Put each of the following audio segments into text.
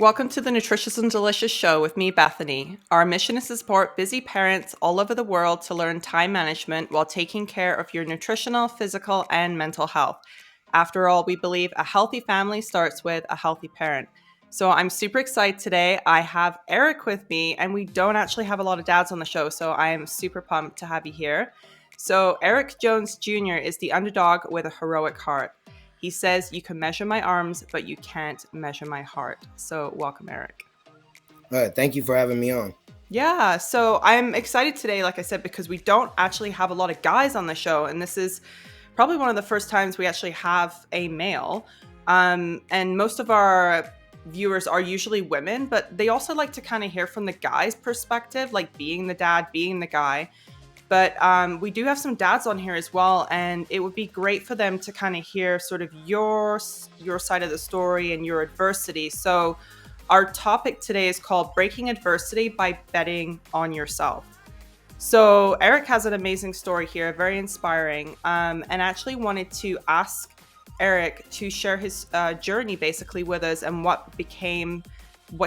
Welcome to the Nutritious and Delicious show with me, Bethany. Our mission is to support busy parents all over the world to learn time management while taking care of your nutritional, physical, and mental health. After all, we believe a healthy family starts with a healthy parent. So I'm super excited today. I have Eric with me, and we don't actually have a lot of dads on the show, so I am super pumped to have you here. So Eric Jones Jr. is the underdog with a heroic heart. He says, "You can measure my arms, but you can't measure my heart." So, welcome, Eric. Thank you for having me on. Yeah, so I'm excited today, like I said, because we don't actually have a lot of guys on the show. And this is probably one of the first times we actually have a male. And most of our viewers are usually women, but they also like to kind of hear from the guy's perspective, like being the dad, being the guy. But we do have some dads on here as well, and it would be great for them to kind of hear sort of your side of the story and your adversity. So our topic today is called Breaking Adversity by Betting on Yourself. So Eric has an amazing story here, very inspiring, and actually wanted to ask Eric to share his journey basically with us and what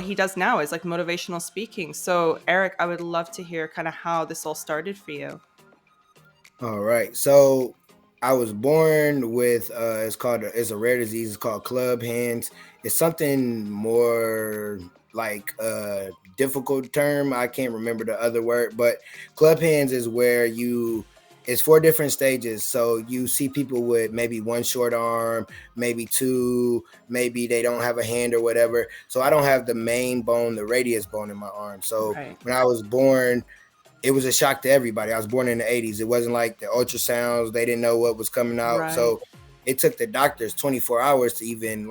he does now is like motivational speaking. So Eric, I would love to hear kind of how this all started for you. All right. So I was born with it's a rare disease. It's called club hands. It's something more like a difficult term. I can't remember the other word, but club hands is where it's four different stages. So you see people with maybe one short arm, maybe two, maybe they don't have a hand or whatever. So I don't have the main bone, the radius bone in my arm. So Right. when I was born, it was a shock to everybody. I was born in the 80s. It wasn't like the ultrasounds. They didn't know what was coming out. Right. So it took the doctors 24 hours to even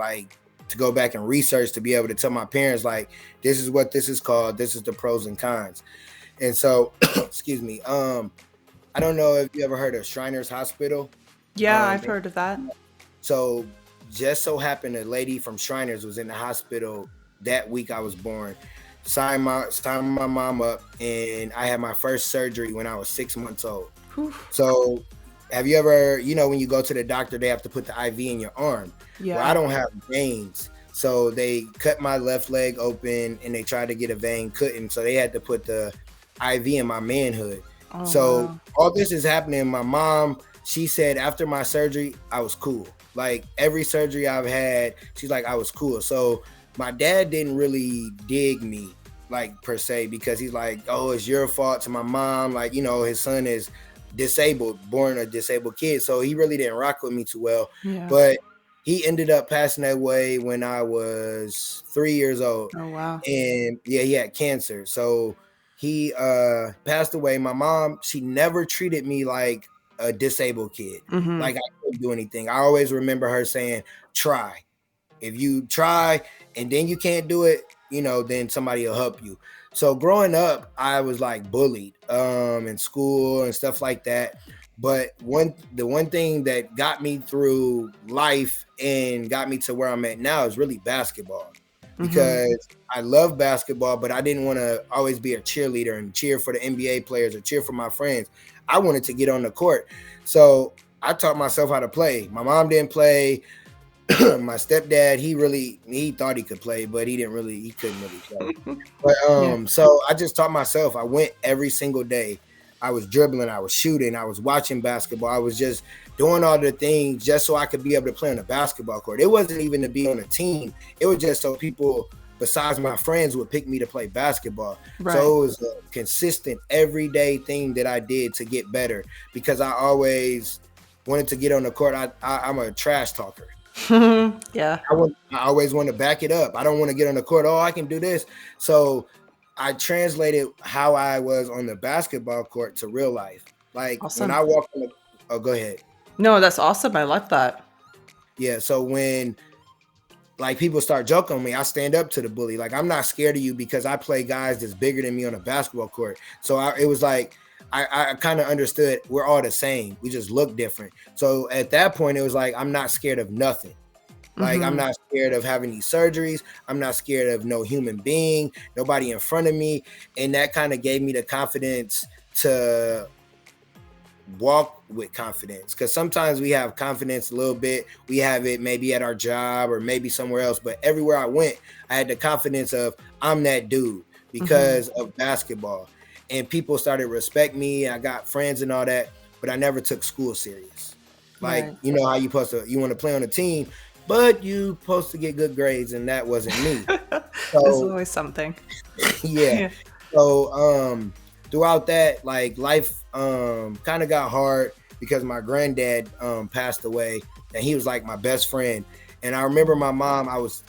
to go back and research to be able to tell my parents, like, this is what this is called. This is the pros and cons. And so, excuse me. I don't know if you ever heard of Shriners Hospital. Yeah, Um, I've heard of that. so just so happened a lady from Shriners was in the hospital that week I was born. Signed my mom up, and I had my first surgery when I was 6 months old. Whew. So have you ever, when you go to the doctor, they have to put the IV in your arm. Well, I Yeah. don't have veins. So they cut my left leg open and they tried to get a vein, couldn't. So they had to put the IV in my manhood. Oh, So wow. all this is happening. My mom, she said after my surgery, I was cool. Like every surgery I've had, she's like, I was cool. So my dad didn't really dig me like per se, because he's like, oh, it's your fault to my mom. Like, his son is disabled, born a disabled kid. So he really didn't rock with me too well. Yeah. But he ended up passing away when I was 3 years old. Oh, wow. And yeah, he had cancer. So he passed away. My mom, she never treated me like a disabled kid. Mm-hmm. Like I couldn't do anything. I always remember her saying, try. If you try and then you can't do it, then somebody will help you. So growing up, I was like bullied in school and stuff like that. But the one thing that got me through life and got me to where I'm at now is really basketball. Mm-hmm. Because I love basketball, but I didn't want to always be a cheerleader and cheer for the NBA players or cheer for my friends. I wanted to get on the court. So I taught myself how to play. My mom didn't play. My stepdad, he thought he could play, but he couldn't really play. But Yeah. so I just taught myself. I went every single day. I was dribbling, I was shooting, I was watching basketball. I was just doing all the things just so I could be able to play on a basketball court. It wasn't even to be on a team. It was just so people besides my friends would pick me to play basketball. Right. So it was a consistent everyday thing that I did to get better, because I always wanted to get on the court. I'm a trash talker. Yeah. I always want to back it up. I don't want to get on the court. Oh, I can do this. So I translated how I was on the basketball court to real life. Like when Awesome. I walk on the, oh, go ahead. No, that's awesome. I love that. Yeah. So when like people start joking on me, I stand up to the bully. Like I'm not scared of you because I play guys that's bigger than me on a basketball court. So it was like, I kind of understood we're all the same. We just look different. So at that point, it was like, I'm not scared of nothing. Like I'm Mm-hmm. not scared of having these surgeries. I'm not scared of no human being, nobody in front of me. And that kind of gave me the confidence to walk with confidence, because sometimes we have confidence a little bit, we have it maybe at our job or maybe somewhere else, but everywhere I went I had the confidence of I'm that dude Mm-hmm. because of basketball, and people started to respect me, I got friends and all that, but I never took school serious. Like, Right. you know how you want to play on a team, but you supposed to get good grades, and that wasn't me. There's So always something. yeah. Yeah. So throughout that, like, life kind of got hard because my granddad passed away, and he was like my best friend. And I remember my mom, I was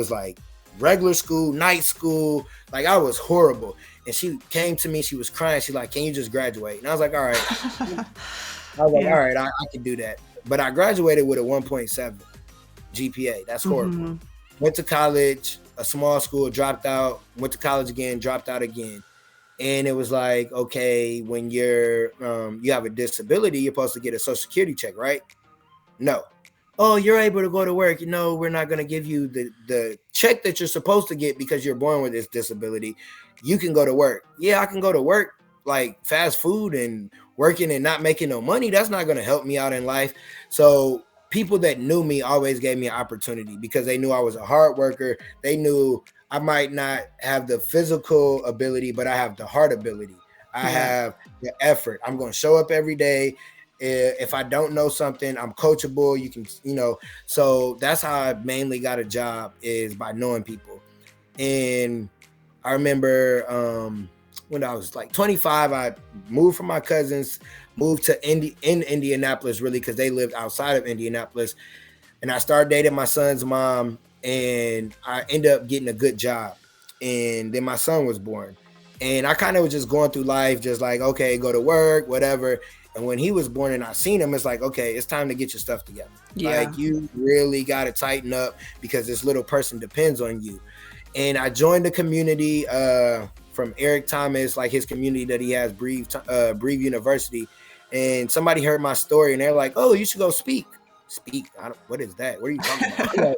like regular school, night school, like I was horrible. And she came to me, she was crying, she's like, "Can you just graduate?" And I was like, "All right." I was like, Yeah. "All right, I can do that." But I graduated with a 1.7 GPA. That's horrible. Mm-hmm. Went to college, a small school, dropped out, went to college again, dropped out again. And it was like, okay, when you have a disability, you're supposed to get a social security check, right? No. Oh, you're able to go to work. We're not going to give you the check that you're supposed to get because you're born with this disability. You can go to work. Yeah, I can go to work, like fast food and working and not making no money. That's not going to help me out in life. So people that knew me always gave me an opportunity because they knew I was a hard worker. They knew I might not have the physical ability, but I have the heart ability. I Yeah. have the effort. I'm going to show up every day. If I don't know something, I'm coachable. You can, so that's how I mainly got a job, is by knowing people. And I remember when I was like 25, I moved from my cousins, moved to in Indianapolis, really, because they lived outside of Indianapolis. And I started dating my son's mom, and I ended up getting a good job. And then my son was born. And I kind of was just going through life, just like, okay, go to work, whatever. And when he was born and I seen him, it's like, okay, it's time to get your stuff together. Yeah. Like, you really got to tighten up because this little person depends on you. And I joined the community from Eric Thomas, like his community that he has, Breathe University. And somebody heard my story and they're like, "Oh, you should go speak." Speak? What is that? What are you talking about? I'm like,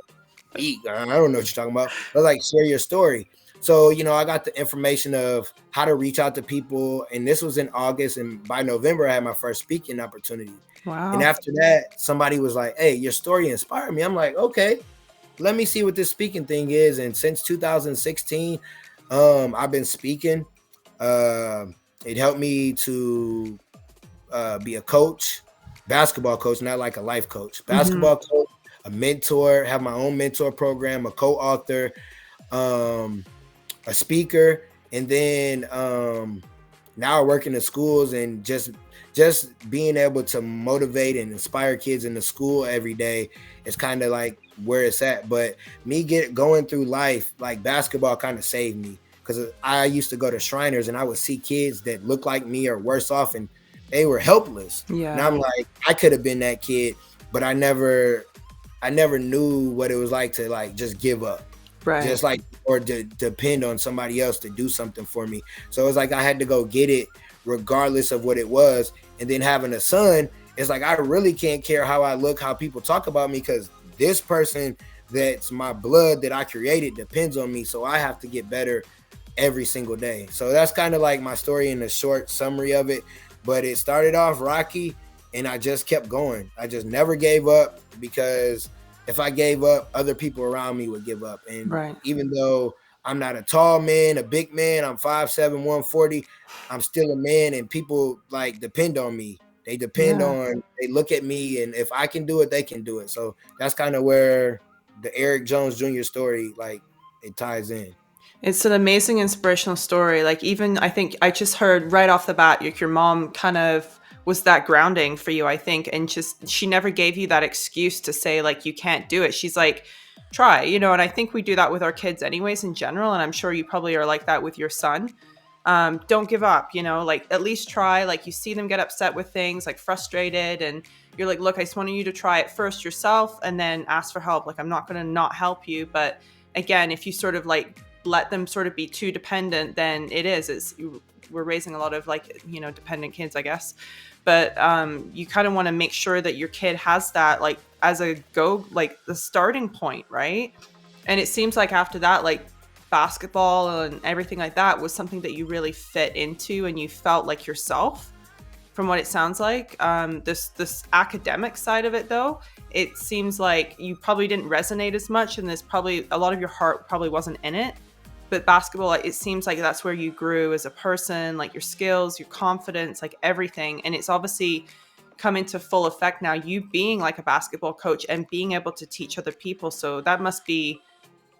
speak? I don't know what you're talking about. I was like, share your story. So, I got the information of how to reach out to people. And this was in August. And by November, I had my first speaking opportunity. And Wow. after that, somebody was like, "Hey, your story inspired me." I'm like, "Okay, let me see what this speaking thing is." And since 2016, I've been speaking. Uh, it helped me to be a coach, basketball coach, not like a life coach, Mm-hmm. basketball coach, a mentor, have my own mentor program, a co-author, um, a speaker, and then now I work in the schools, and just being able to motivate and inspire kids in the school every day is kind of like where it's at. But me going through life, like, basketball kind of saved me, because I used to go to Shriners and I would see kids that look like me or worse off, and they were helpless. And Yeah. I'm like, I could have been that kid, but I never knew what it was like to, like, just give up, Right. just like, or to depend on somebody else to do something for me. So it's like I had to go get it regardless of what it was. And then having a son, it's like I really can't care how I look, how people talk about me, because this person that's my blood that I created depends on me. So I have to get better every single day. So that's kind of like my story in a short summary of it. But it started off rocky, and I just kept going. I just never gave up, because if I gave up, other people around me would give up. And Right. even though I'm not a tall man, a big man, I'm 5'7", 140, I'm still a man, and people, like, depend on me. Yeah. They look at me, and if I can do it, they can do it. So that's kind of where the Eric Jones Jr. story, like, it ties in. It's an amazing inspirational story. Like, even I think I just heard right off the bat, like, your mom kind of was that grounding for you, I think. And just, she never gave you that excuse to say, like, you can't do it. She's like, try, and I think we do that with our kids anyways in general. And I'm sure you probably are like that with your son. Don't give up, like, at least try. Like, you see them get upset with things, like frustrated, and you're like, look, I just wanted you to try it first yourself and then ask for help. Like, I'm not going to not help you. But again, if you sort of like let them sort of be too dependent, then we're raising a lot of, like, dependent kids, I guess. But you kind of want to make sure that your kid has that, like, as like the starting point, right? And it seems like after that, like, basketball and everything like that was something that you really fit into and you felt like yourself from what it sounds like. This academic side of it, though, it seems like you probably didn't resonate as much, and there's probably a lot of your heart probably wasn't in it. But basketball, like, it seems like that's where you grew as a person, like your skills, your confidence, like everything. And it's obviously come into full effect now, you being like a basketball coach and being able to teach other people. So that must be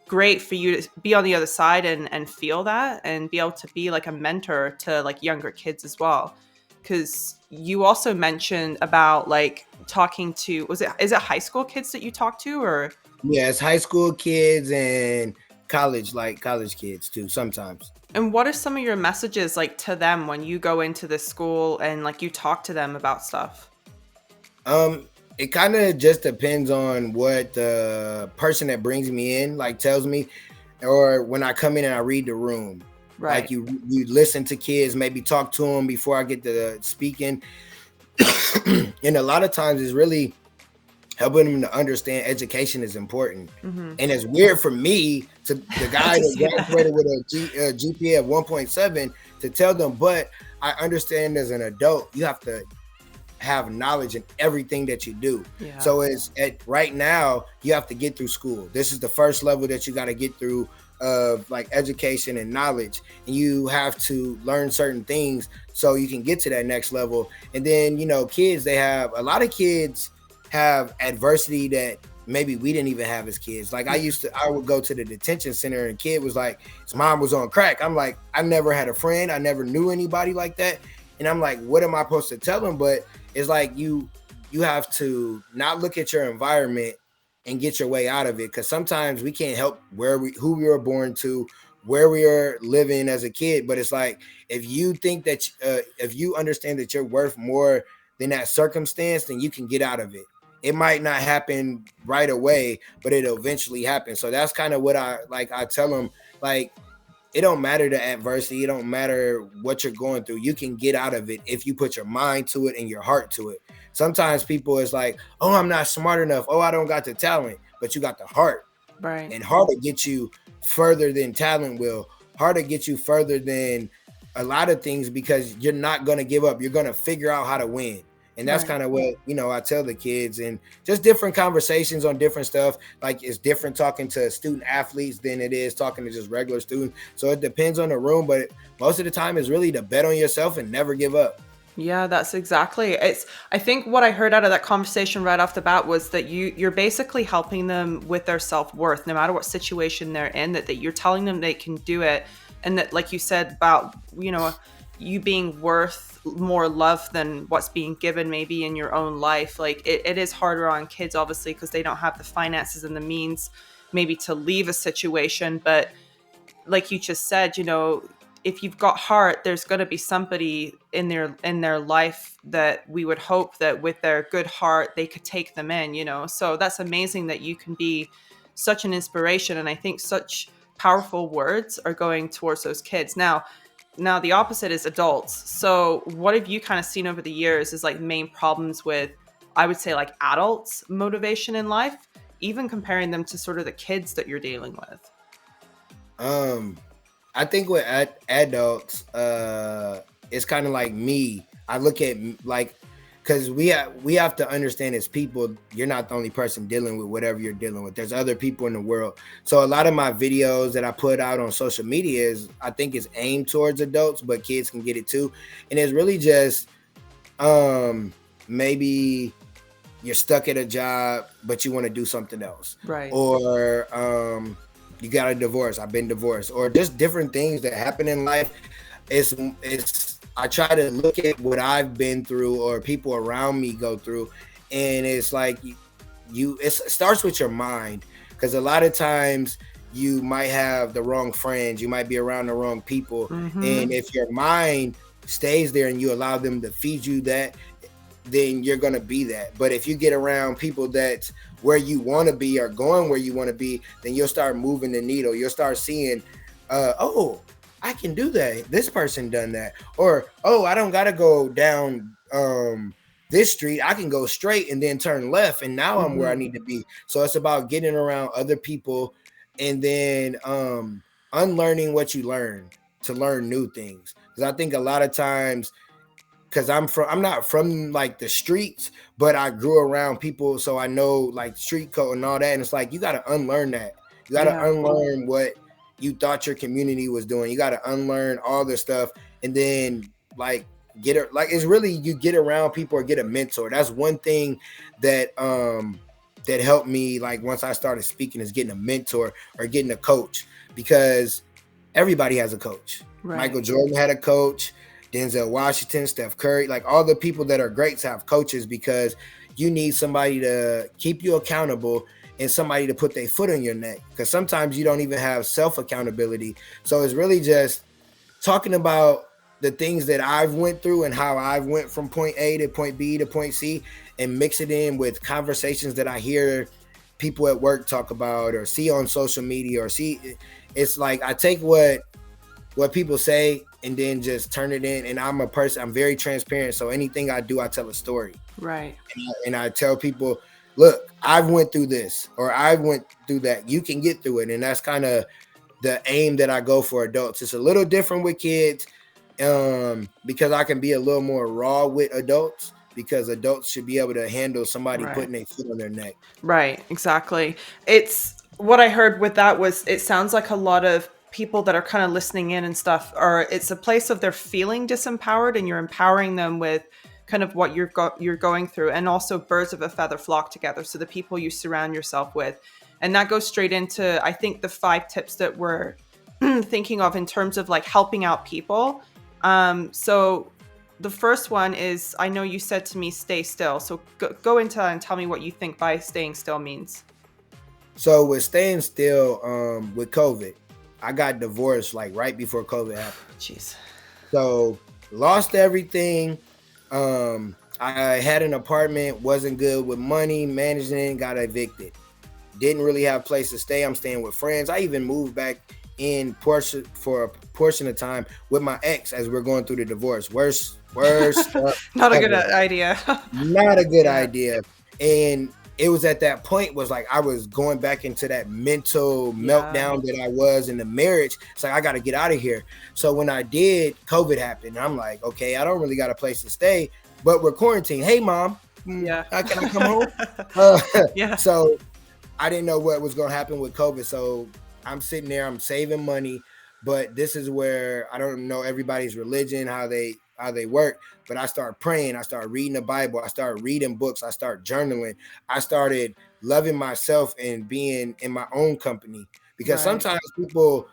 great for you to be on the other side and feel that and be able to be like a mentor to like younger kids as well. Because you also mentioned about like talking to, is it high school kids that you talk to, or? Yeah, it's high school kids and college, like college kids too, sometimes. And what are some of your messages like to them when you go into this school and like you talk to them about stuff? It kind of just depends on what the person that brings me in like tells me, or when I come in and I read the room. Like Right. you listen to kids, maybe talk to them before I get to speaking. And a lot of times it's really helping them to understand education is important. Mm-hmm. And it's weird for me to the guy To that see graduated that. with a GPA of 1.7 to tell them, but I understand as an adult, you have to have knowledge in everything that you do. Yeah. So it's at right now, you have to get through school. This is the first level that you got to get through of like education and knowledge. And you have to learn certain things so you can get to that next level. And then, kids, they have a lot of kids have adversity that maybe we didn't even have as kids. Like I would go to the detention center and a kid was like, his mom was on crack. I'm like, I never had a friend. I never knew anybody like that. And I'm like, what am I supposed to tell them? But it's like you have to not look at your environment and get your way out of it, because sometimes we can't help who we were born to, where we are living as a kid. But it's like, if you think that if you understand that you're worth more than that circumstance, then you can get out of it. It might not happen right away, but it'll eventually happen. So that's kind of what I tell them, like, it don't matter the adversity. It don't matter what you're going through. You can get out of it if you put your mind to it and your heart to it. Sometimes people is like, oh, I'm not smart enough. Oh, I don't got the talent, but you got the heart. Right. And heart will get you further than talent will. Heart will get you further than a lot of things, because you're not going to give up. You're going to figure out how to win. And that's Right. kind of what, I tell the kids, and just different conversations on different stuff. Like, it's different talking to student athletes than it is talking to just regular students. So it depends on the room, but most of the time it's really to bet on yourself and never give up. Yeah, that's exactly. I think what I heard out of that conversation right off the bat was that you're basically helping them with their self-worth, no matter what situation they're in, that you're telling them they can do it. And that, like you said about, you being worth more love than what's being given maybe in your own life. Like it is harder on kids, obviously, because they don't have the finances and the means maybe to leave a situation. But like you just said, if you've got heart, there's going to be somebody in their life that we would hope that with their good heart they could take them in. So that's amazing that you can be such an inspiration, and I think such powerful words are going towards those kids. Now the opposite is adults. So what have you kind of seen over the years is like main problems with, I would say, like adults motivation in life, even comparing them to sort of the kids that you're dealing with? Um, I think with adults, it's kind of like me. I look at like, because we have to understand, as people, you're not the only person dealing with whatever you're dealing with. There's other people in the world. So a lot of my videos that I put out on social media I think is aimed towards adults, but kids can get it too. And it's really just maybe you're stuck at a job, but you want to do something else, Right. or you got a divorce. I've been divorced, or just different things that happen in life. It's I try to look at what I've been through or people around me go through, and it's like it starts with your mind, because a lot of times you might have the wrong friends, you might be around the wrong people, Mm-hmm. and if your mind stays there and you allow them to feed you that, then you're going to be that. But if you get around people that's where you want to be or going where you want to be, then you'll start moving the needle. You'll start seeing, oh, I can do that. This person done that. Or, oh, I don't got to go down this street. I can go straight and then turn left. And now I'm where I Mm-hmm. need to be. So it's about getting around other people, and then unlearning what you learn to learn new things. Because I think a lot of times because I'm not from like the streets, but I grew around people, so I know like street code and all that. And it's like you got to unlearn that. You got to Yeah. unlearn what you thought your community was doing. You got to unlearn all this stuff, and then like get it. Like it's really you get around people or get a mentor. That's one thing that that helped me. Like once I started speaking, is getting a mentor or getting a coach, because everybody has a coach. Right. Michael Jordan had a coach. Denzel Washington, Steph Curry, like all the people that are greats have coaches, because you need somebody to keep you accountable and somebody to put their foot on your neck, because sometimes you don't even have self accountability. So it's really just talking about the things that I've went through and how I've went from point A to point B to point C, and mix it in with conversations that I hear people at work talk about or see on social media or see. It's like I take what people say and then just turn it in. And I'm a person, I'm very transparent. So anything I do, I tell a story. Right. And I tell people, look, I've went through this or I went through that. You can get through it. And that's kind of the aim that I go for adults. It's a little different with kids because I can be a little more raw with adults, because adults should be able to handle somebody putting their foot on their neck. Right. Exactly. It's what I heard with that was it sounds like a lot of people that are kind of listening in and stuff, or it's a place of they're feeling disempowered and you're empowering them with kind of what you're going through, and also birds of a feather flock together. So the people you surround yourself with, and that goes straight into, I think, the 5 tips that we're thinking of in terms of like helping out people. So the first one is, I know you said to me, stay still. So go into that and tell me what you think by staying still means. So with staying still, with COVID, I got divorced like right before COVID happened. Jeez. So lost everything. I had an apartment, wasn't good with money, managing, got evicted. Didn't really have a place to stay. I'm staying with friends. I even moved back in for a portion of time with my ex as we're going through the divorce. Worst Not a good idea. Not a good idea. And it was at that point was like I was going back into that mental meltdown that I was in the marriage. It's like I got to get out of here. So when I did, COVID happened. I'm like, okay, I don't really got a place to stay, but we're quarantined. Hey, mom, can I come home? So I didn't know what was going to happen with COVID. So I'm sitting there, I'm saving money, but this is where I don't know everybody's religion, how they work. But I started praying, I started reading the Bible, I started reading books, I started journaling, I started loving myself and being in my own company. Because sometimes people,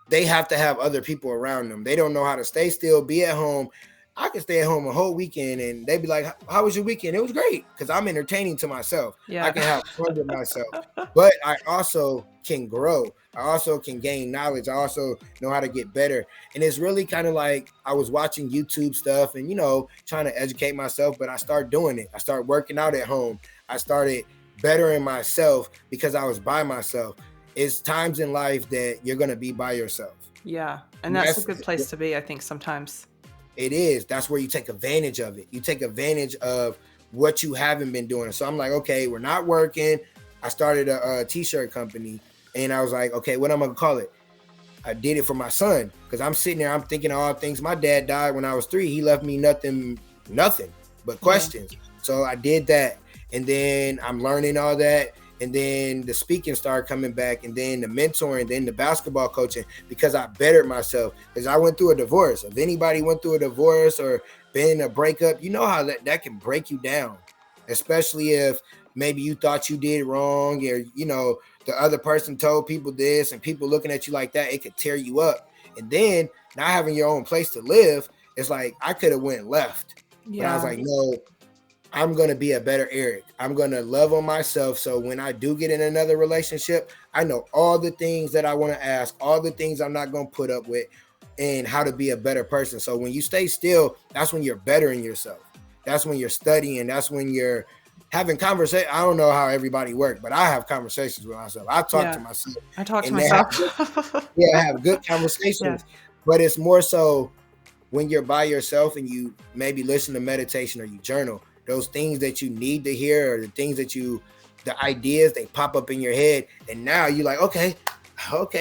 they have to have other people around them. They don't know how to stay still, be at home. I can stay at home a whole weekend and they'd be like, how was your weekend? It was great, because I'm entertaining to myself. I can have fun with myself, but I also can grow. I also can gain knowledge. I also know how to get better. And it's really kind of like I was watching YouTube stuff and, trying to educate myself, but I started doing it. I started working out at home. I started bettering myself because I was by myself. It's times in life that you're going to be by yourself. Yeah. And that's a good place to be, I think, sometimes. It is. That's where you take advantage of it. You take advantage of what you haven't been doing. So I'm like, okay, we're not working. I started a t-shirt company and I was like, okay, what am I going to call it? I did it for my son, because I'm sitting there, I'm thinking of all things. My dad died when I was 3. He left me nothing but questions. So I did that. And then I'm learning all that. And then the speaking started coming back, and then the mentoring, then the basketball coaching, because I bettered myself. Because I went through a divorce. If anybody went through a divorce or been in a breakup, you know how that can break you down, especially if maybe you thought you did wrong, or the other person told people this and people looking at you like that. It could tear you up. And then not having your own place to live, it's like I could have went left. But I was like, no, I'm going to be a better Eric. I'm going to love on myself. So when I do get in another relationship, I know all the things that I want to ask, all the things I'm not going to put up with, and how to be a better person. So when you stay still, that's when you're bettering yourself. That's when you're studying. That's when you're having conversation. I don't know how everybody works, but I have conversations with myself. I talk to myself. I talk to myself. I have good conversations. But it's more so when you're by yourself and you maybe listen to meditation or you journal, those things that you need to hear, or the things that the ideas, they pop up in your head. And now you're like, okay,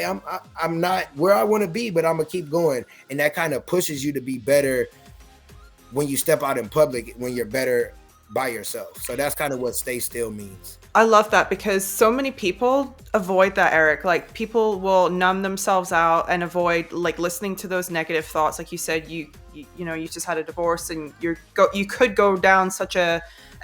I'm not where I want to be, but I'm gonna keep going. And that kind of pushes you to be better when you step out in public, when you're better by yourself. So that's kind of what stay still means. I love that because so many people avoid that, Eric. Like people will numb themselves out and avoid like listening to those negative thoughts. Like you said, you know, you just had a divorce and you could go down such a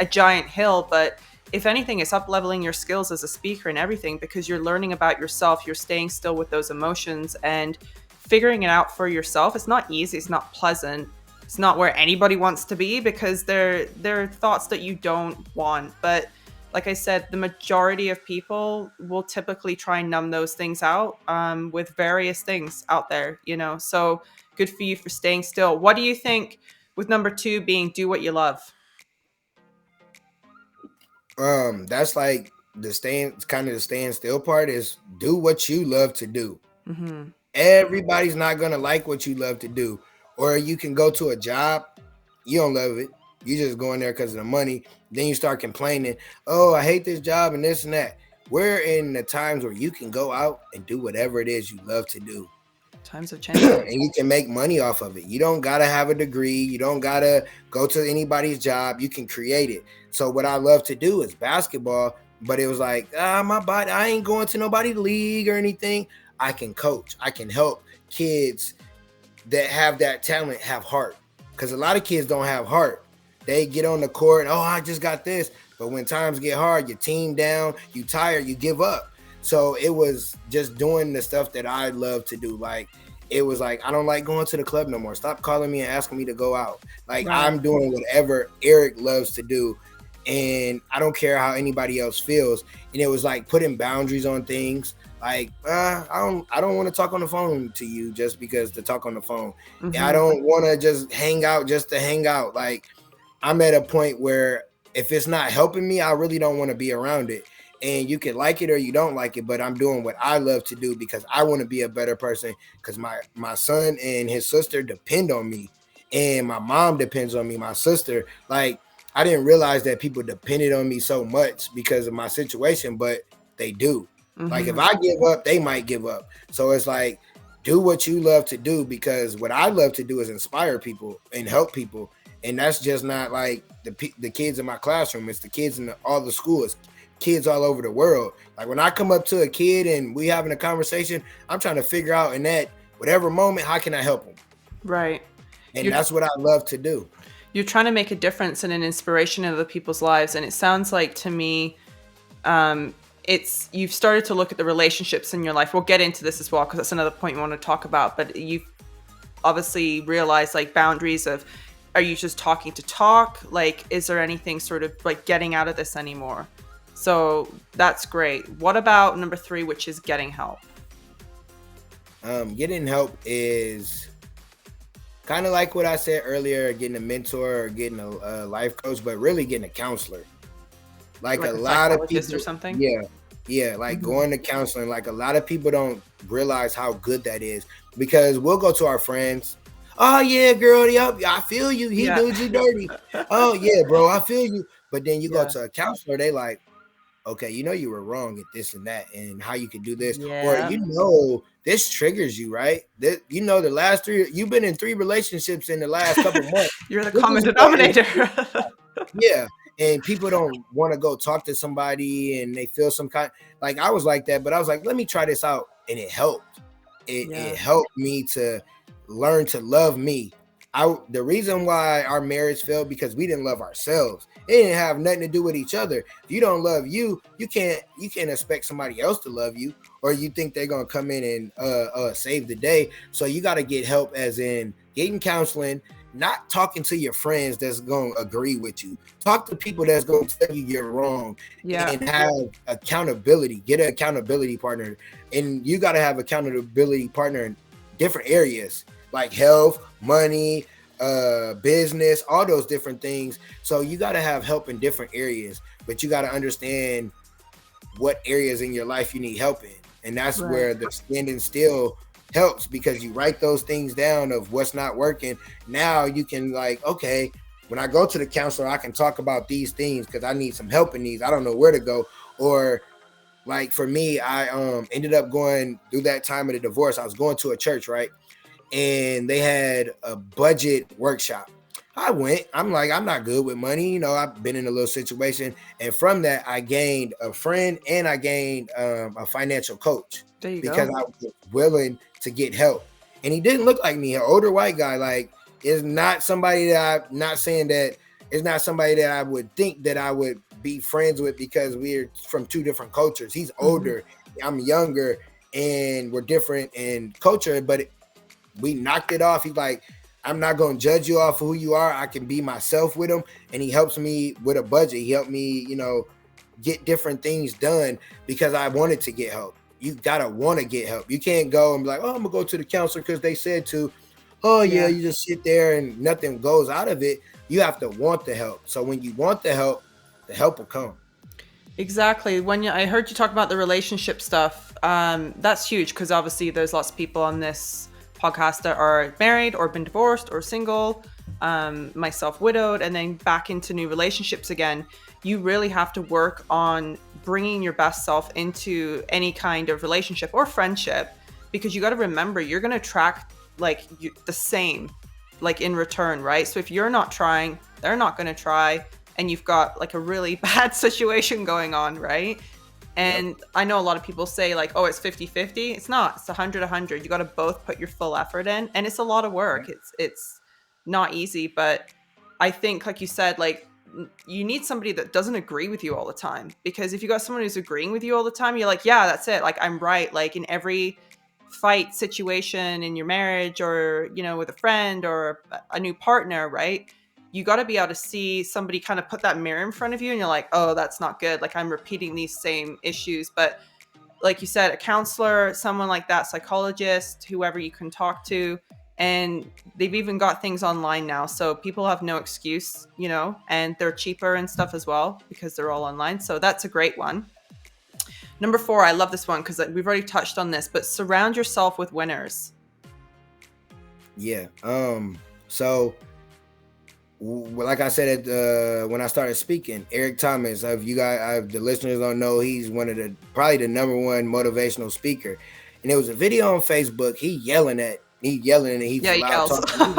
giant hill, but if anything, it's up leveling your skills as a speaker and everything because you're learning about yourself, you're staying still with those emotions and figuring it out for yourself. It's not easy, it's not pleasant. It's not where anybody wants to be because they're thoughts that you don't want, but like I said, the majority of people will typically try and numb those things out with various things out there, you know. So good for you for staying still. What do you think with number 2 being do what you love? That's like the staying still part is do what you love to do. Mm-hmm. Everybody's not gonna like what you love to do. Or you can go to a job, you don't love it. You just going there because of the money. Then you start complaining, oh, I hate this job and this and that. We're in the times where you can go out and do whatever it is you love to do. Times have changed. And you can make money off of it. You don't gotta have a degree. You don't gotta go to anybody's job. You can create it. So what I love to do is basketball, but it was like, my body, I ain't going to nobody's league or anything. I can coach. I can help kids that have that talent have heart. Because a lot of kids don't have heart. They get on the court and, oh, I just got this. But when times get hard, your team down, you tired, you give up. So it was just doing the stuff that I love to do. Like, it was like, I don't like going to the club no more. Stop calling me and asking me to go out. Like, Right. I'm doing whatever Eric loves to do. And I don't care how anybody else feels. And it was like putting boundaries on things. Like, I don't want to talk on the phone to you just because to talk on the phone. Mm-hmm. I don't want to just hang out just to hang out. Like, I'm at a point where if it's not helping me, I really don't want to be around it. And you can like it or you don't like it, but I'm doing what I love to do because I want to be a better person because my son and his sister depend on me and my mom depends on me, my sister. Like, I didn't realize that people depended on me so much because of my situation, but they do. Mm-hmm. Like, if I give up, they might give up. So it's like, do what you love to do because what I love to do is inspire people and help people. And that's just not like the kids in my classroom. It's the kids in all the schools, kids all over the world. Like, when I come up to a kid and we having a conversation, I'm trying to figure out in that whatever moment, how can I help them? Right. And that's what I love to do. You're trying to make a difference and an inspiration in other people's lives. And it sounds like to me, it's you've started to look at the relationships in your life. We'll get into this as well because that's another point you want to talk about. But you've obviously realized like boundaries of, are you just talking to talk? Like, is there anything sort of like getting out of this anymore? So that's great. What about number 3, which is getting help? Getting help is kind of like what I said earlier, getting a mentor or getting a life coach, but really getting a counselor. Like a lot of people, or something. Yeah, like going to counseling. Like, a lot of people don't realize how good that is because we'll go to our friends. Oh yeah, girl, yep, I feel you. He does you dirty. Oh yeah, bro, I feel you. But then you go to a counselor, they like, okay, you know you were wrong at this and that, and how you could do this, or this triggers you, right? That the last 3, you've been in 3 relationships in the last couple months. You're the common denominator. Yeah, and people don't want to go talk to somebody, and they feel some kind. Like, I was like that, but I was like, let me try this out, and it helped. It helped me to learn to love me. The reason why our marriage failed because we didn't love ourselves. It didn't have nothing to do with each other. If you don't love you, you can't expect somebody else to love you, or you think they're gonna come in and save the day. So you got to get help, as in getting counseling, not talking to your friends that's gonna agree with you. Talk to people that's gonna tell you you're wrong, and have accountability. Get an accountability partner, and you got to have accountability partner in different areas like health, money, business, all those different things. So you got to have help in different areas, but you got to understand what areas in your life you need help in. And that's where the standing still helps, because you write those things down of what's not working. Now you can like, okay, when I go to the counselor, I can talk about these things because I need some help in these. I don't know where to go. Or like for me, I ended up going through that time of the divorce. I was going to a church, right? And they had a budget workshop. I went. I'm like, I'm not good with money. You know, I've been in a little situation. And from that, I gained a friend and I gained a financial coach There you because go. I was willing to get help. And he didn't look like me, an older white guy. Like, is not somebody that I'm not saying that it's not somebody that I would think that I would be friends with because we're from two different cultures. He's Hmm. older, I'm younger, and we're different in culture, but we knocked it off. He's like, I'm not going to judge you off of who you are. I can be myself with him. And he helps me with a budget. He helped me, get different things done because I wanted to get help. You got to want to get help. You can't go and be like, oh, I'm going to go to the counselor because they said to. Oh, yeah, Yeah. you just sit there and nothing goes out of it. You have to want the help. So when you want the help will come. Exactly. I heard you talk about the relationship stuff, that's huge because obviously there's lots of people on this podcast that are married or been divorced or single, myself widowed, and then back into new relationships again. You really have to work on bringing your best self into any kind of relationship or friendship because you got to remember you're going to attract the same, like in return, right? So if you're not trying, they're not going to try, and you've got like a really bad situation going on, right? Yep. And I know a lot of people say like, oh, it's 50-50. It's not. It's 100-100. You got to both put your full effort in, and it's a lot of work. It's not easy, but I think like you said, like you need somebody that doesn't agree with you all the time, because if you got someone who's agreeing with you all the time, you're like, yeah, that's it. Like I'm right. Like in every fight situation in your marriage or, with a friend or a new partner, right? You got to be able to see somebody kind of put that mirror in front of you and you're like, oh, that's not good. Like I'm repeating these same issues. But like you said, a counselor, someone like that, psychologist, whoever you can talk to. And they've even got things online now. So people have no excuse, and they're cheaper and stuff as well because they're all online. So that's a great one. Number 4, I love this one because we've already touched on this, but surround yourself with winners. Yeah. So like I said when I started speaking, Eric Thomas, if you guys, the listeners don't know, he's one of probably the number one motivational speaker. And there was a video on Facebook. He yelling and he's Yeah, he loud yells. talking.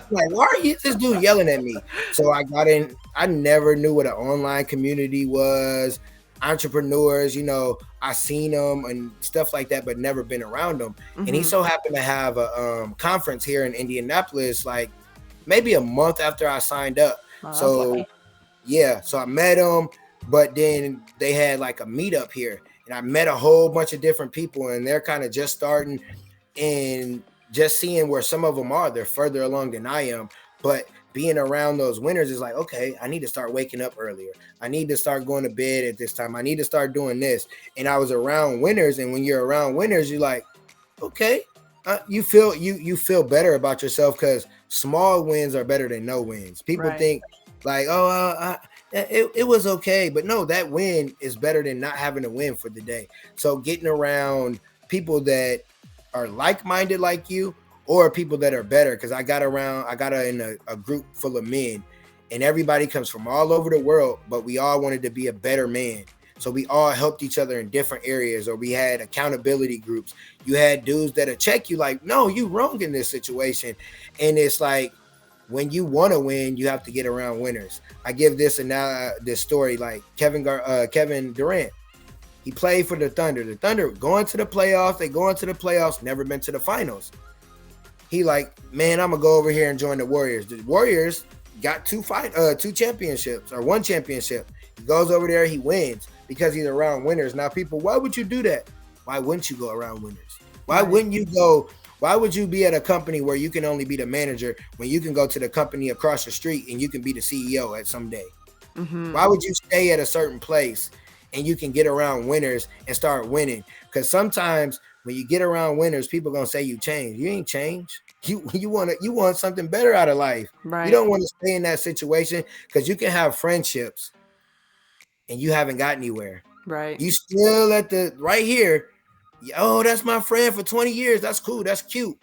Like, why are you this dude yelling at me? So I got in. I never knew what an online community was. Entrepreneurs, I seen them and stuff like that, but never been around them. And he Mhm. so happened to have a conference here in Indianapolis, like maybe a month after I signed up. Oh, that's So lucky. yeah, so I met him, but then they had like a meetup here, and I met a whole bunch of different people, and they're kind of just starting and just seeing where some of them are. They're further along than I am, but being around those winners is like, okay, I need to start waking up earlier. I need to start going to bed at this time. I need to start doing this. And I was around winners, and when you're around winners, you're like, okay, you feel better about yourself because small wins are better than no wins. People Right. think like, oh, it was okay, but no, that win is better than not having a win for the day. So getting around people that are like-minded like you, or people that are better, because I got in a group full of men, and everybody comes from all over the world, but we all wanted to be a better man. So we all helped each other in different areas, or we had accountability groups. You had dudes that'll check you like, no, you wrong in this situation. And it's like, when you want to win, you have to get around winners. I give this story, like Kevin Durant. He played for the Thunder. The Thunder going to the playoffs. They going to the playoffs, never been to the finals. He like, man, I'm gonna go over here and join the Warriors. The Warriors got two championships, or one championship. He goes over there, he wins because he's around winners. Now, people, why would you do that? Why wouldn't you go around winners? Why Right. wouldn't you go? Why would you be at a company where you can only be the manager when you can go to the company across the street and you can be the CEO at some day? Mhm. Why would you stay at a certain place and you can get around winners and start winning? Because sometimes when you get around winners, people gonna say you changed. You ain't changed. You want something better out of life. You Right. don't want to stay in that situation, because you can have friendships and you haven't got anywhere. Right. You still at the right here. Oh, that's my friend for 20 years. That's cool. That's cute.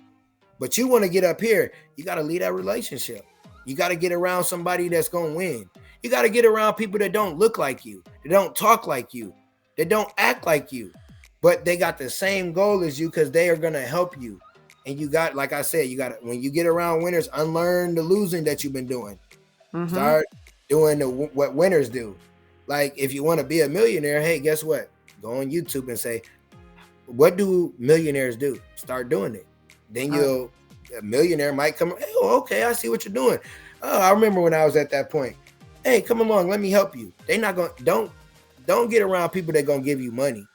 But you want to get up here. You got to leave that relationship. You got to get around somebody that's going to win. You got to get around people that don't look like you, that don't talk like you, that don't act like you, but they got the same goal as you because they are going to help you. And you got, like I said, you got, when you get around winners, unlearn the losing that you've been doing. Mm-hmm. Start doing what winners do. Like if you want to be a millionaire, hey, guess what? Go on YouTube and say, what do millionaires do? Start doing it. Then a millionaire might come. Hey, oh, okay, I see what you're doing. Oh, I remember when I was at that point. Hey, come along, let me help you. They not going. Don't get around people that gonna give you money.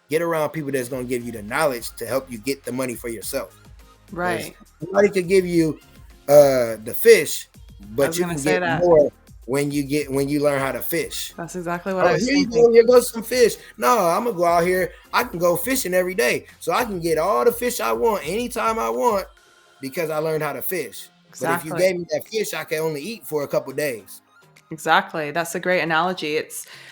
Get around people that's gonna give you the knowledge to help you get the money for yourself. Because Right. somebody could give you the fish, I but was you gonna can say get that. more when you learn how to fish. That's exactly what I Oh, was here you thinking. go. Here goes some fish. No, I'm gonna go out here. I can go fishing every day, so I can get all the fish I want anytime I want because I learned how to fish. But if you Exactly. gave me that fish, I can only eat for a couple days. Exactly. That's a great analogy.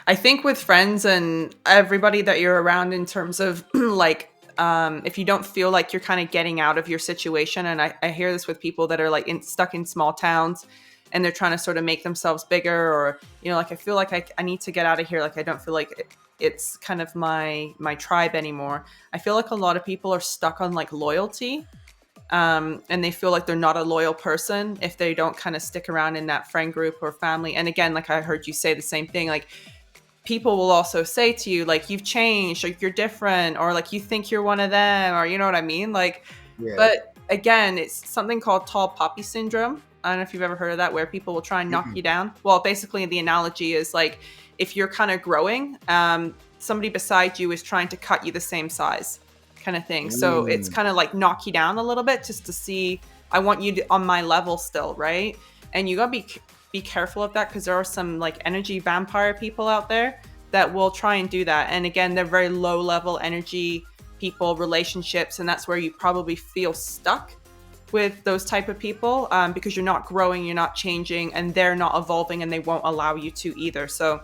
I think with friends and everybody that you're around in terms of like, if you don't feel like you're kind of getting out of your situation, and I hear this with people that are like stuck in small towns and they're trying to sort of make themselves bigger, or, like I feel like I need to get out of here. Like I don't feel like it's kind of my tribe anymore. I feel like a lot of people are stuck on like loyalty, and they feel like they're not a loyal person if they don't kind of stick around in that friend group or family. And again, like I heard you say the same thing, like people will also say to you, like, you've changed, like you're different, or like you think you're one of them, or you know what I mean? Like, Yeah. but again, it's something called tall poppy syndrome. I don't know if you've ever heard of that, where people will try and knock you down. Well, basically the analogy is like, if you're kind of growing, somebody beside you is trying to cut you the same size, kind of thing. So it's Mm. kind of like knock you down a little bit just to see, I want you to, on my level still, right? And you gotta be careful of that, because there are some like energy vampire people out there that will try and do that. And again, they're very low level energy people, relationships, and that's where you probably feel stuck with those type of people, because you're not growing, you're not changing, and they're not evolving, and they won't allow you to either. So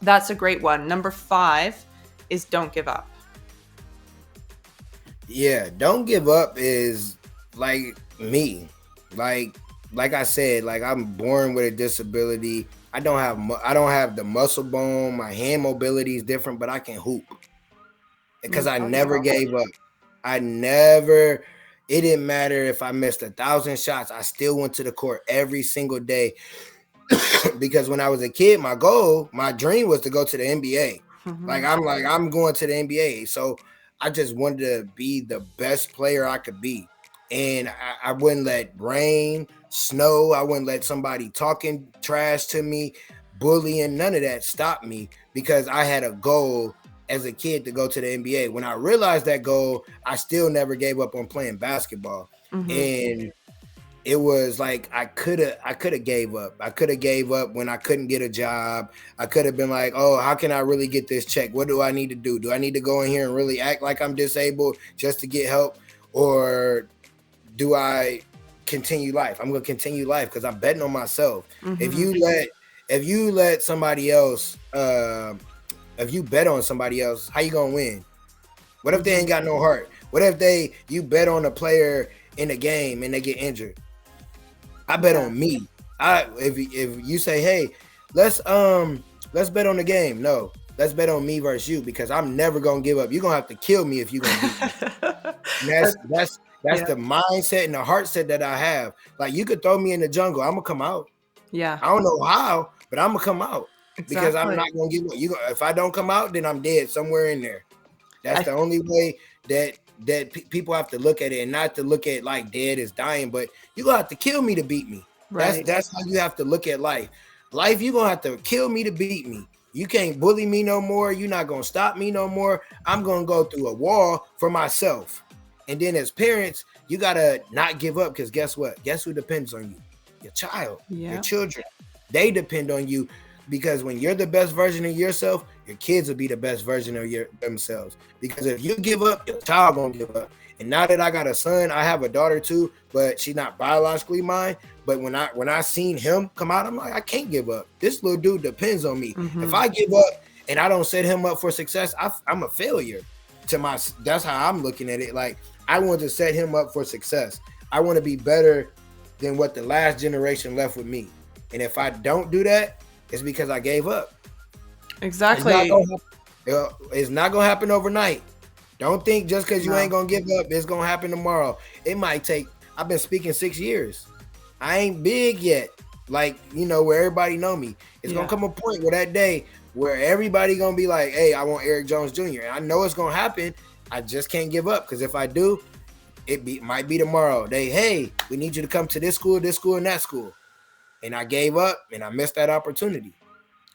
that's a great one. Number 5 is don't give up. Yeah, don't give up is like me. Like like I said, like I'm born with a disability. I don't have the muscle bone. My hand mobility is different, but I can hoop because I Tell me never about it. gave up. I never. It didn't matter if I missed 1,000 shots. I still went to the court every single day because when I was a kid, my dream was to go to the NBA. Mhm. Like I'm going to the NBA. So I just wanted to be the best player I could be. And I wouldn't let rain, snow, I wouldn't let somebody talking trash to me, bullying, none of that stop me because I had a goal as a kid to go to the NBA. When I realized that goal, I still never gave up on playing basketball. Mhm. And it was like I could have gave up. I could have gave up when I couldn't get a job. I could have been like, oh, how can I really get this check? What do I need to do? Do I need to go in here and really act like I'm disabled just to get help? Or do I continue life? I'm gonna continue life because I'm betting on myself. If Mhm. you let if you let somebody else if you bet on somebody else, how you gonna win? What if they Mhm. ain't got no heart? What if you bet on a player in a game and they get injured? I bet Yeah. on me. If you say, hey, let's bet on the game. No, let's bet on me versus you because I'm never gonna give up. You're gonna have to kill me if you're gonna beat me. And That's, that's yeah. the mindset and the heart set that I have. Like you could throw me in the jungle, I'm gonna come out. Yeah. I don't know how, but I'm gonna come out because I'm not Exactly. gonna give up. If I don't come out, then I'm dead somewhere in there. That's I the only way that people have to look at it, and not to look at like dead is dying, but you gonna have to kill me to beat me. Right. That's how you have to look at life. Life, you gonna have to kill me to beat me. You can't bully me no more. You're not gonna stop me no more. I'm gonna go through a wall for myself. And then as parents, you gotta not give up because guess what? Guess who depends on you? Your child, your Yeah. children. They depend on you because when you're the best version of yourself, your kids will be the best version of themselves. Because if you give up, your child gonna give up. And now that I got a son, I have a daughter too, but she's not biologically mine. But when I seen him come out, I'm like, I can't give up. This little dude depends on me. If Mhm. I give up and I don't set him up for success, I'm a failure. That's how I'm looking at it. Like I want to set him up for success. I want to be better than what the last generation left with me. And if I don't do that, it's because I gave up. It's not Exactly. gonna happen. It's not gonna happen overnight. Don't think just because you ain't No. gonna give up, it's gonna happen tomorrow. It might take. I've been speaking 6 years. I ain't big yet. Like, where everybody know me. It's gonna Yeah. come a point where that day where everybody gonna be like, "Hey, I want Eric Jones Jr." And I know it's gonna happen. I just can't give up because if I do, might be tomorrow. Hey, we need you to come to this school, and that school. And I gave up and I missed that opportunity.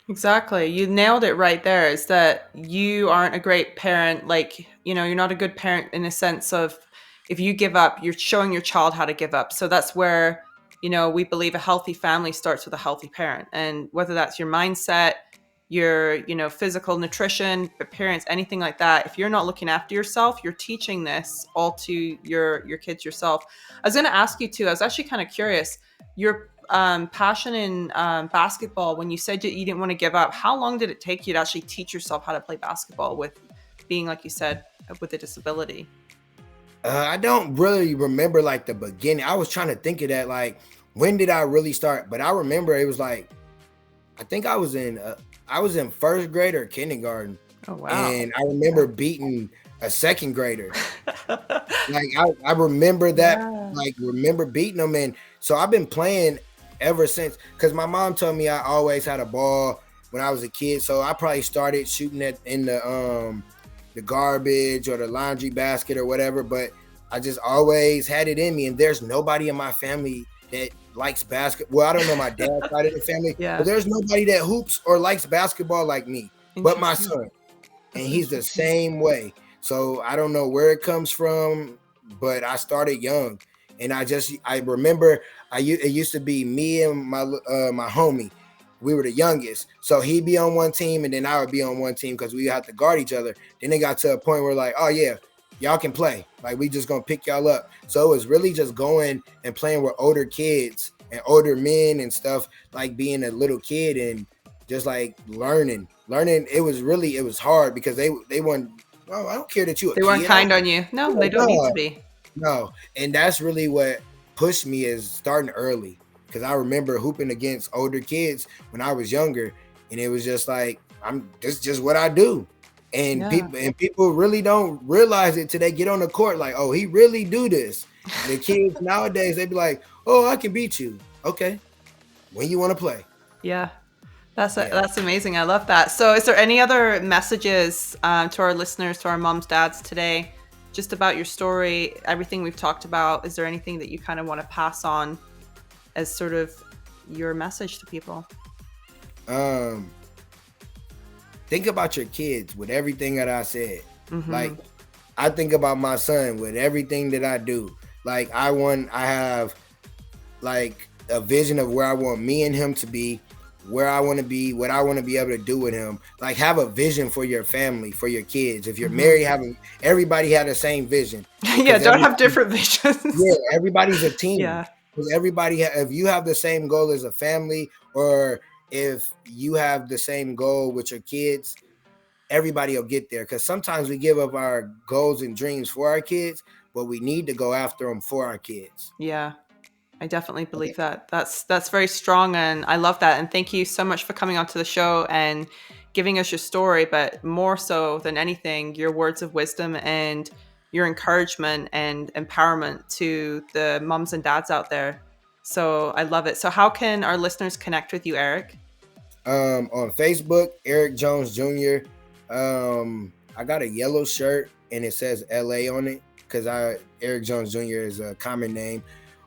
Exactly. You nailed it right there. Is that you aren't a great parent. Like, you're not a good parent in a sense of if you give up, you're showing your child how to give up. So that's where, we believe a healthy family starts with a healthy parent. And whether that's your mindset, your, physical nutrition, appearance, anything like that, if you're not looking after yourself, you're teaching this all to your kids yourself. I was going to ask you too, I was actually kind of curious, your passion in basketball, when you said that you didn't want to give up, how long did it take you to actually teach yourself how to play basketball with being, like you said, with a disability? I don't really remember like the beginning. I was trying to think of that, like when did I really start? But I remember it was like I think I was in first grade or kindergarten, Oh, wow. and I remember beating a second grader. Like I remember that, Yeah. like remember beating them, and so I've been playing ever since. Because my mom told me I always had a ball when I was a kid, so I probably started shooting it in the garbage or the laundry basket or whatever. But I just always had it in me, and there's nobody in my family that likes basketball. Well, I don't know my dad's side of the family, but Yeah. there's nobody that hoops or likes basketball like me, but my Interesting. son, and That's he's the interesting. same way. So I don't know where it comes from, but I started young, and I remember it used to be me and my homie. We were the youngest, so he'd be on one team, and then I would be on one team because we had to guard each other. Then it got to a point where like, oh yeah, y'all can play. Like we just gonna pick y'all up. So it was really just going and playing with older kids and older men and stuff, like being a little kid and just like learning. It was hard because they weren't. Oh, I don't care that you a They weren't kid. I kind don't. on you. No, they don't need to No, be. no, and that's really what pushed me is starting early because I remember hooping against older kids when I was younger, and it was just like this is just what I do, and Yeah. people really don't realize it till they get on the court. Like, oh, he really do this. The kids nowadays they be like, oh, I can beat you. Okay, when you want to play. Yeah. Yeah. That's amazing. I love that. So, is there any other messages to our listeners, to our moms, dads today, just about your story, everything we've talked about? Is there anything that you kind of want to pass on as sort of your message to people? Um, think about your kids with everything that I said. Mm-hmm. Like I think about my son with everything that I do. Like I have like a vision of where I want me and him to be, where I want to be, what I want to be able to do with him. Like have a vision for your family, for your kids. If you're Mm-hmm. married, everybody had the same vision Yeah, because don't have different visions. yeah, everybody's a team. Yeah. Because if you have the same goal as a family, or if you have the same goal with your kids, everybody will get there. Because sometimes we give up our goals and dreams for our kids, but we need to go after them for our kids. Yeah. I definitely believe that. That's very strong, and I love that. And thank you so much for coming onto the show and giving us your story, but more so than anything, your words of wisdom and your encouragement and empowerment to the moms and dads out there. So I love it. So how can our listeners connect with you, Eric? On Facebook, Eric Jones Jr. I got a yellow shirt and it says LA on it because I Eric Jones Jr. is a common name.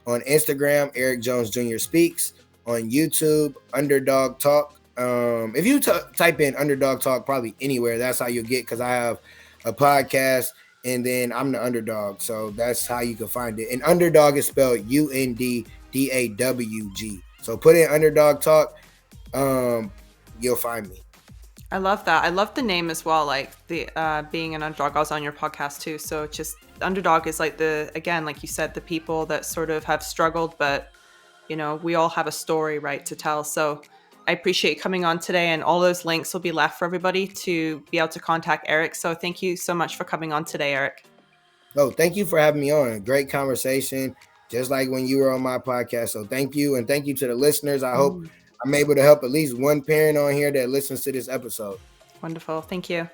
On Instagram, Eric Jones Jr. Speaks. On YouTube, Underdog Talk. If you type in Underdog Talk, probably anywhere, that's how you'll get because I have a podcast and then I'm the underdog. So that's how you can find it. And underdog is spelled UNDDAWG. So put in Underdog Talk, um, you'll find me. I love that. I love the name as well, like the being an underdog. I was on your podcast too. So just underdog is like again, like you said, the people that sort of have struggled, but we all have a story, right, to tell. So I appreciate you coming on today, and all those links will be left for everybody to be able to contact Eric. So thank you so much for coming on today, Eric. Oh, thank you for having me on. Great conversation, just like when you were on my podcast. So thank you, and thank you to the listeners. I hope Mm, I'm able to help at least one parent on here that listens to this episode. wonderful. Thank you.